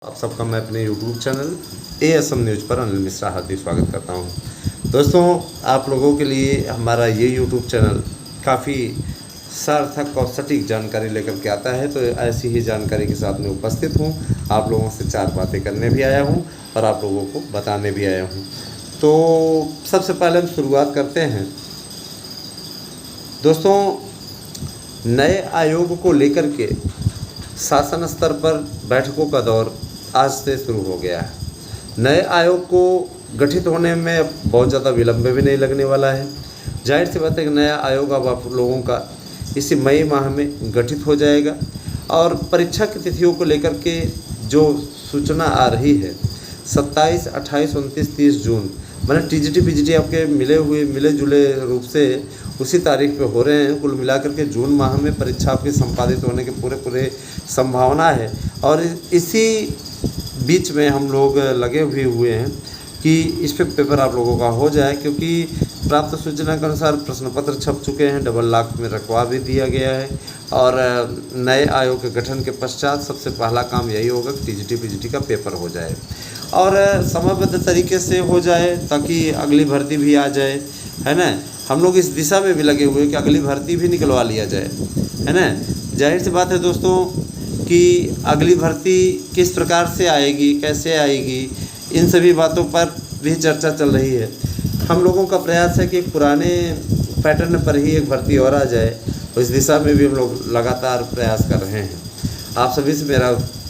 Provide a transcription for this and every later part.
आप सबका मैं अपने YouTube चैनल ASM न्यूज़ पर अनिल मिश्रा हार्दिक स्वागत करता हूं। दोस्तों, आप लोगों के लिए हमारा ये YouTube चैनल काफ़ी सार्थक और सटीक जानकारी लेकर के आता है, तो ऐसी ही जानकारी के साथ मैं उपस्थित हूं। आप लोगों से 4 बातें करने भी आया हूं और आप लोगों को बताने भी आया हूं। तो सबसे पहले हम शुरुआत करते हैं। दोस्तों, नए आयोग को लेकर के शासन स्तर पर बैठकों का दौर आज से शुरू हो गया है। नए आयोग को गठित होने में बहुत ज़्यादा विलंब भी नहीं लगने वाला है। जाहिर सी बात है कि नया आयोग अब आप लोगों का इसी मई माह में गठित हो जाएगा और परीक्षा की तिथियों को लेकर के जो सूचना आ रही है 27, 28, 29, 30 जून मैंने टीजीटी पीजीटी आपके मिले जुले रूप से उसी तारीख पे हो रहे हैं। कुल मिलाकर के जून माह में परीक्षा आपकी संपादित होने के पूरे संभावना है और इसी बीच में हम लोग लगे हुए हैं कि इस पे पेपर आप लोगों का हो जाए, क्योंकि प्राप्त सूचना के अनुसार प्रश्न पत्र छप चुके हैं, डबल लाख में रखवा भी दिया गया है और नए आयोग के गठन के पश्चात सबसे पहला काम यही होगा कि टीजीटी पीजीटी का पेपर हो जाए और समयबद्ध तरीके से हो जाए ताकि अगली भर्ती भी आ जाए, है ना। हम लोग इस दिशा में भी लगे हुए हैं कि अगली भर्ती भी निकलवा लिया जाए, है ना। जाहिर सी बात है दोस्तों कि अगली भर्ती किस प्रकार से आएगी, कैसे आएगी, इन सभी बातों पर भी चर्चा चल रही है। हम लोगों का प्रयास है कि पुराने पैटर्न पर ही एक भर्ती और आ जाए, तो इस दिशा में भी हम लोग लगातार प्रयास कर रहे हैं। आप सभी से मेरा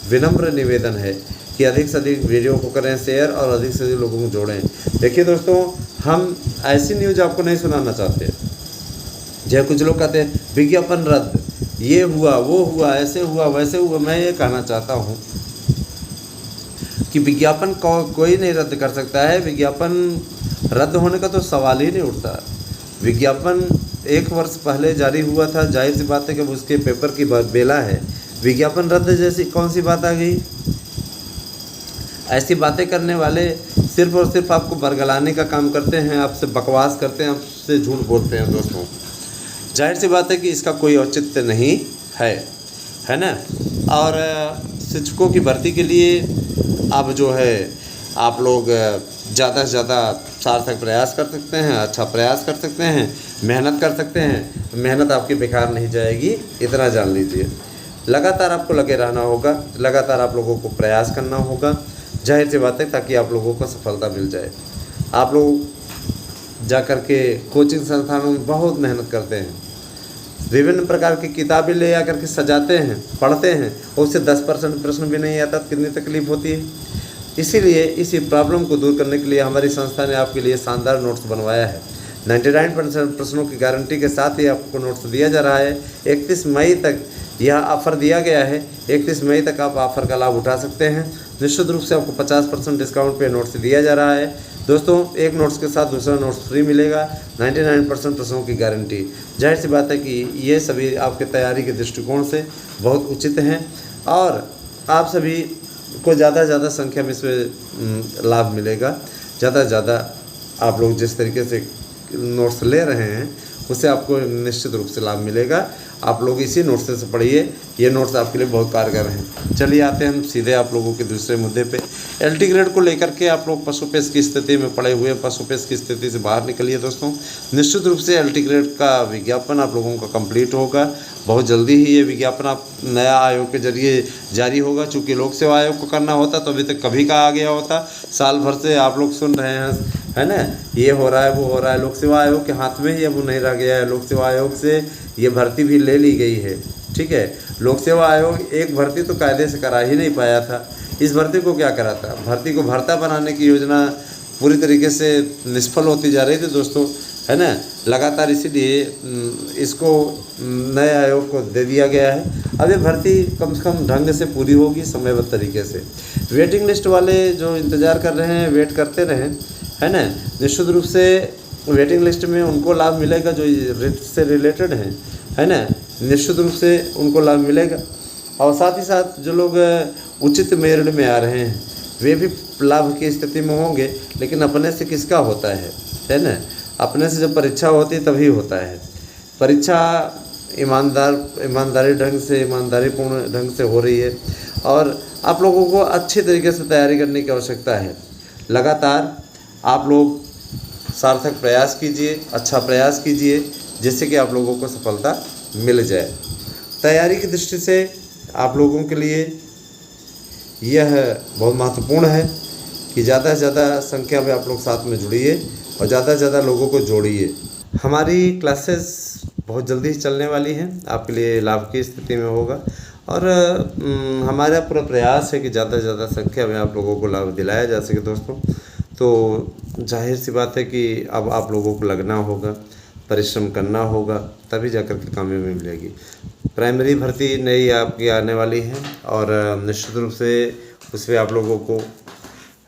विनम्र निवेदन है कि अधिक से अधिक वीडियो को करें शेयर और अधिक से अधिक लोगों को जोड़ें। देखिए दोस्तों, हम ऐसी न्यूज़ आपको नहीं सुनाना चाहते। जब कुछ लोग कहते हैं विज्ञापन रद्द, ये हुआ वो हुआ, ऐसे हुआ वैसे हुआ, मैं ये कहना चाहता हूँ कि विज्ञापन कोई नहीं रद्द कर सकता है। विज्ञापन रद्द होने का तो सवाल ही नहीं उठता। विज्ञापन 1 वर्ष पहले जारी हुआ था, जाहिर सी बात है कि उसके पेपर की बेला है। विज्ञापन रद्द जैसी कौन सी बात आ गई? ऐसी बातें करने वाले सिर्फ और सिर्फ आपको बरगलाने का काम करते हैं, आपसे बकवास करते हैं, आपसे झूठ बोलते हैं। दोस्तों, जाहिर सी बात है कि इसका कोई औचित्य नहीं है ना। और शिक्षकों की भर्ती के लिए अब जो है आप लोग ज़्यादा से ज़्यादा सार्थक प्रयास कर सकते हैं, अच्छा प्रयास कर सकते हैं, मेहनत कर सकते हैं। मेहनत आपकी बेकार नहीं जाएगी, इतना जान लीजिए। लगातार आपको लगे रहना होगा, लगातार आप लोगों को प्रयास करना होगा, जाहिर सी बात है, ताकि आप लोगों को सफलता मिल जाए। आप लोग जा कर के कोचिंग संस्थानों में बहुत मेहनत करते हैं, विभिन्न प्रकार की किताबें ले आकर के सजाते हैं, पढ़ते हैं और उससे 10% प्रश्न भी नहीं आता, तो कितनी तकलीफ होती है। इसीलिए इसी प्रॉब्लम को दूर करने के लिए हमारी संस्था ने आपके लिए शानदार नोट्स बनवाया है। 99% प्रश्नों की गारंटी के साथ ही आपको नोट्स दिया जा रहा है। 31 मई तक यह ऑफ़र दिया गया है। 31 मई तक आप ऑफ़र का लाभ उठा सकते हैं। निश्चित रूप से आपको 50% डिस्काउंट पे नोट्स दिया जा रहा है। दोस्तों, एक नोट्स के साथ दूसरा नोट्स फ्री मिलेगा। 99% प्रश्नों की गारंटी। जाहिर सी बात है कि ये सभी आपके तैयारी के दृष्टिकोण से बहुत उचित हैं और आप सभी को ज़्यादा से ज़्यादा संख्या में इसमें लाभ मिलेगा। ज़्यादा से ज़्यादा आप लोग जिस तरीके से नोट्स ले रहे हैं उससे आपको निश्चित रूप से लाभ मिलेगा। आप लोग इसी नोट्स से पढ़िए, ये नोट्स आपके लिए बहुत कारगर हैं। चलिए आते हैं हम सीधे आप लोगों के दूसरे मुद्दे पे। एलटी ग्रेड को लेकर के आप लोग पशुपेश की स्थिति में पड़े हुए, पशुपेश की स्थिति से बाहर निकलिए। दोस्तों, निश्चित रूप से एलटी ग्रेड का विज्ञापन आप लोगों का कंप्लीट होगा। बहुत जल्दी ही ये विज्ञापन आप नया आयोग के जरिए जारी होगा। चूँकि लोक सेवा आयोग को करना होता तो अभी तक कभी का आ गया होता। साल भर से आप लोग सुन रहे हैं, है ना, ये हो रहा है वो हो रहा है। लोक सेवा आयोग के हाथ में ही अब नहीं रह गया है। लोक सेवा आयोग से ये भर्ती भी ले ली गई है, ठीक है। लोक सेवा आयोग एक भर्ती तो कायदे से करा ही नहीं पाया था। इस भर्ती को क्या करा था? भर्ती को भर्ता बनाने की योजना पूरी तरीके से निष्फल होती जा रही थी दोस्तों, है ना। लगातार इसीलिए इसको नए आयोग को दे दिया गया है। अब ये भर्ती कम से कम ढंग से पूरी होगी, समयबद्ध तरीके से। वेटिंग लिस्ट वाले जो इंतज़ार कर रहे हैं, वेट करते रहें, है ना। निश्चित रूप से वेटिंग लिस्ट में उनको लाभ मिलेगा जो रिट से रिलेटेड हैं, है ना। निश्चित रूप से उनको लाभ मिलेगा और साथ ही साथ जो लोग उचित मेरिट में आ रहे हैं वे भी लाभ की स्थिति में होंगे। लेकिन अपने से किसका होता है ना। अपने से जब परीक्षा होती है तभी होता है। परीक्षा ईमानदारीपूर्ण ढंग से हो रही है और आप लोगों को अच्छे तरीके से तैयारी करने की आवश्यकता है। लगातार आप लोग सार्थक प्रयास कीजिए, अच्छा प्रयास कीजिए, जिससे कि आप लोगों को सफलता मिल जाए। तैयारी की दृष्टि से आप लोगों के लिए यह बहुत महत्वपूर्ण है कि ज़्यादा से ज़्यादा संख्या में आप लोग साथ में जुड़िए और ज़्यादा से ज़्यादा लोगों को जोड़िए। हमारी क्लासेस बहुत जल्दी चलने वाली हैं, आपके लिए लाभ की स्थिति में होगा और हमारा पूरा प्रयास है कि ज़्यादा से ज़्यादा संख्या में आप लोगों को लाभ दिलाया जा सके दोस्तों। तो जाहिर सी बात है कि अब आप लोगों को लगना होगा, परिश्रम करना होगा, तभी जाकर के कामयाबी मिलेगी। प्राइमरी भर्ती नई आपकी आने वाली है और निश्चित रूप से उसमें आप लोगों को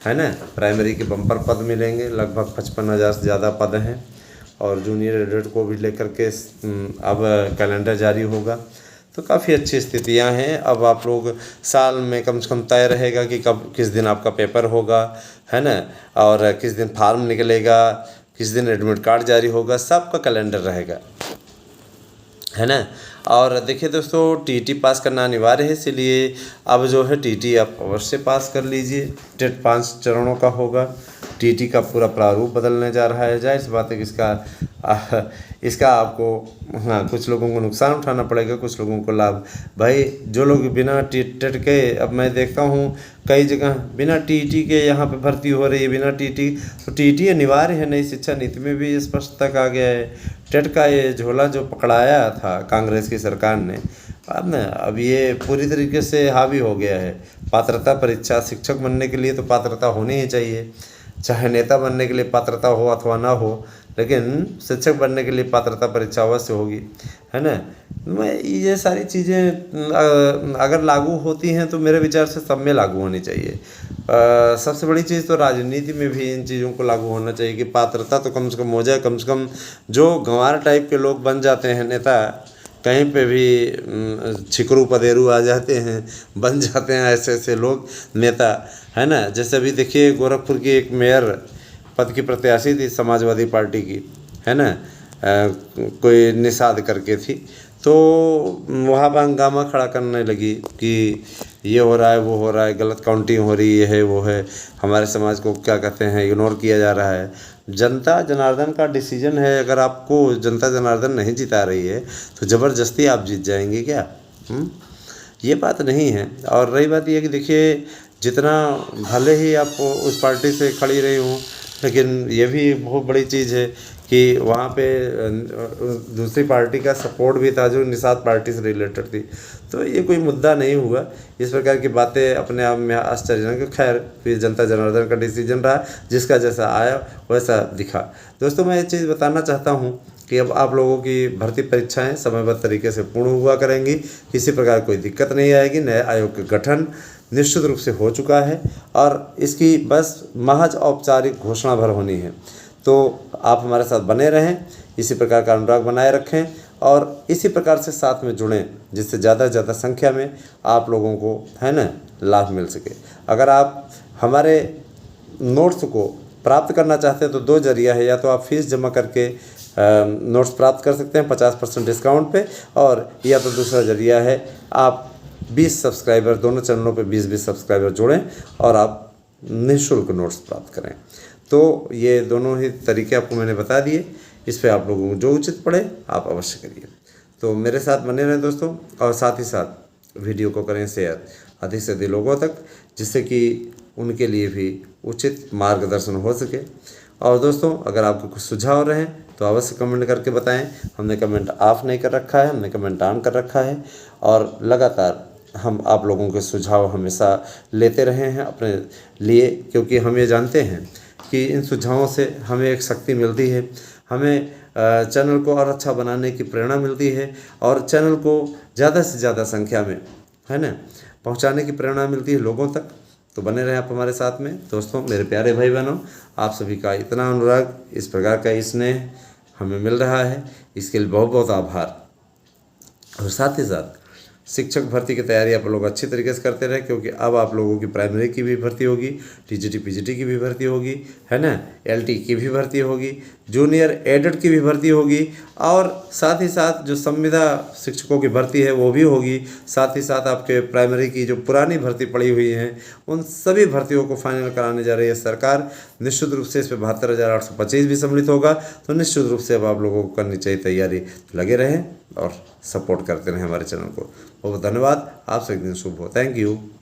है ना प्राइमरी के बम्पर पद मिलेंगे। लगभग 55,000 से ज़्यादा पद हैं और जूनियर एडिट को भी लेकर के अब कैलेंडर जारी होगा। तो काफ़ी अच्छी स्थितियां हैं। अब आप लोग साल में कम से कम तय रहेगा कि कब किस दिन आपका पेपर होगा, है ना, और किस दिन फार्म निकलेगा, किस दिन एडमिट कार्ड जारी होगा, सबका कैलेंडर रहेगा, है ना। और देखिए दोस्तों, टीटी पास करना अनिवार्य है, इसलिए अब जो है टीटी आप अवश्य पास कर लीजिए। टेट 5 चरणों का होगा। टीटी का पूरा प्रारूप बदलने जा रहा है। जाहिर सी बात है कि इसका आपको कुछ लोगों को नुकसान उठाना पड़ेगा, कुछ लोगों को लाभ। भाई जो लोग बिना टेट के, अब मैं देखता हूँ कई जगह बिना टीटी के यहाँ पे भर्ती हो रही है, बिना टीटी। तो टीटी अनिवार्य है, नई शिक्षा नीति में भी स्पष्टता आ गया है। टेट का ये झोला जो पकड़ाया था कांग्रेस की सरकार ने, अब ये पूरी तरीके से हावी हो गया है। पात्रता परीक्षा, शिक्षक बनने के लिए तो पात्रता होनी ही चाहिए, चाहे नेता बनने के लिए पात्रता हो अथवा ना हो, लेकिन शिक्षक बनने के लिए पात्रता परीक्षा अवश्य होगी, है ना। ये सारी चीज़ें अगर लागू होती हैं तो मेरे विचार से सब में लागू होनी चाहिए। सबसे बड़ी चीज़ तो राजनीति में भी इन चीज़ों को लागू होना चाहिए कि पात्रता तो कम से कम हो जाए। कम से कम जो गंवार टाइप के लोग बन जाते हैं नेता, कहीं पे भी छिकरू पदेरू आ जाते हैं, बन जाते हैं ऐसे ऐसे लोग नेता, है ना। जैसे अभी देखिए गोरखपुर की एक मेयर पद की प्रत्याशी थी समाजवादी पार्टी की, है ना, कोई निषाद करके थी, तो वहाँ पर हंगामा खड़ा करने लगी कि ये हो रहा है, वो हो रहा है, गलत काउंटिंग हो रही है, वो है, हमारे समाज को क्या कहते हैं इग्नोर किया जा रहा है। जनता जनार्दन का डिसीजन है। अगर आपको जनता जनार्दन नहीं जिता रही है तो ज़बरदस्ती आप जीत जाएंगे क्या? ये बात नहीं है। और रही बात ये कि देखिए, जितना भले ही आप उस पार्टी से खड़ी रही हूँ, लेकिन ये भी बहुत बड़ी चीज़ है कि वहाँ पे दूसरी पार्टी का सपोर्ट भी था जो निषाद पार्टी से रिलेटेड थी। तो ये कोई मुद्दा नहीं हुआ। इस प्रकार की बातें अपने आप में आश्चर्यजनक। खैर, फिर जनता जनार्दन का डिसीजन रहा, जिसका जैसा आया वैसा दिखा। दोस्तों, मैं ये चीज़ बताना चाहता हूँ कि अब आप लोगों की भर्ती परीक्षाएं समयबद्ध तरीके से पूर्ण हुआ करेंगी, किसी प्रकार कोई दिक्कत नहीं आएगी। नए आयोग का गठन निश्चित रूप से हो चुका है और इसकी बस महज औपचारिक घोषणा भर होनी है। तो आप हमारे साथ बने रहें, इसी प्रकार का अनुराग बनाए रखें और इसी प्रकार से साथ में जुड़ें, जिससे ज़्यादा से ज़्यादा संख्या में आप लोगों को, है ना, लाभ मिल सके। अगर आप हमारे नोट्स को प्राप्त करना चाहते हैं तो 2 जरिया है। या तो आप फीस जमा करके नोट्स प्राप्त कर सकते हैं 50% डिस्काउंट पे, और या तो दूसरा जरिया है, आप 20 सब्सक्राइबर, दोनों चैनलों पे 20-20 सब्सक्राइबर जोड़ें और आप निःशुल्क नोट्स प्राप्त करें। तो ये दोनों ही तरीके आपको मैंने बता दिए। इस पे आप लोगों को जो उचित पड़े आप अवश्य करिए। तो मेरे साथ बने रहें दोस्तों, और साथ ही साथ वीडियो को करें शेयर अधिक से अधिक लोगों तक, जिससे कि उनके लिए भी उचित मार्गदर्शन हो सके। और दोस्तों, अगर आपको कुछ सुझाव रहें तो अवश्य कमेंट करके बताएं। हमने कमेंट ऑफ नहीं कर रखा है, हमने कमेंट ऑन कर रखा है और लगातार हम आप लोगों के सुझाव हमेशा लेते रहे हैं अपने लिए, क्योंकि हम ये जानते हैं कि इन सुझावों से हमें एक शक्ति मिलती है, हमें चैनल को और अच्छा बनाने की प्रेरणा मिलती है और चैनल को ज़्यादा से ज़्यादा संख्या में, है ना, पहुंचाने की प्रेरणा मिलती है लोगों तक। तो बने रहें आप हमारे साथ में। दोस्तों, मेरे प्यारे भाई बहनों, आप सभी का इतना अनुराग, इस प्रकार का स्नेह हमें मिल रहा है, इसके लिए बहुत बहुत आभार। और साथ ही साथ शिक्षक भर्ती की तैयारी आप लोग अच्छी तरीके से करते रहे, क्योंकि अब आप लोगों की प्राइमरी की भी भर्ती होगी, टीजीटी पीजीटी की भी भर्ती होगी, है ना, एलटी की भी भर्ती होगी, जूनियर एडेड की भी भर्ती होगी, और साथ ही साथ जो संविदा शिक्षकों की भर्ती है वो भी होगी। साथ ही साथ आपके प्राइमरी की जो पुरानी भर्ती पड़ी हुई हैं उन सभी भर्तियों को फाइनल कराने जा रही है सरकार। निश्चित रूप से इस पर 72,825 भी सम्मिलित होगा, तो निश्चित रूप से अब आप लोगों को करनी चाहिए तैयारी। लगे रहें और सपोर्ट करते रहें हमारे चैनल को। बहुत धन्यवाद, आपसे एक दिन शुभ हो। Thank you.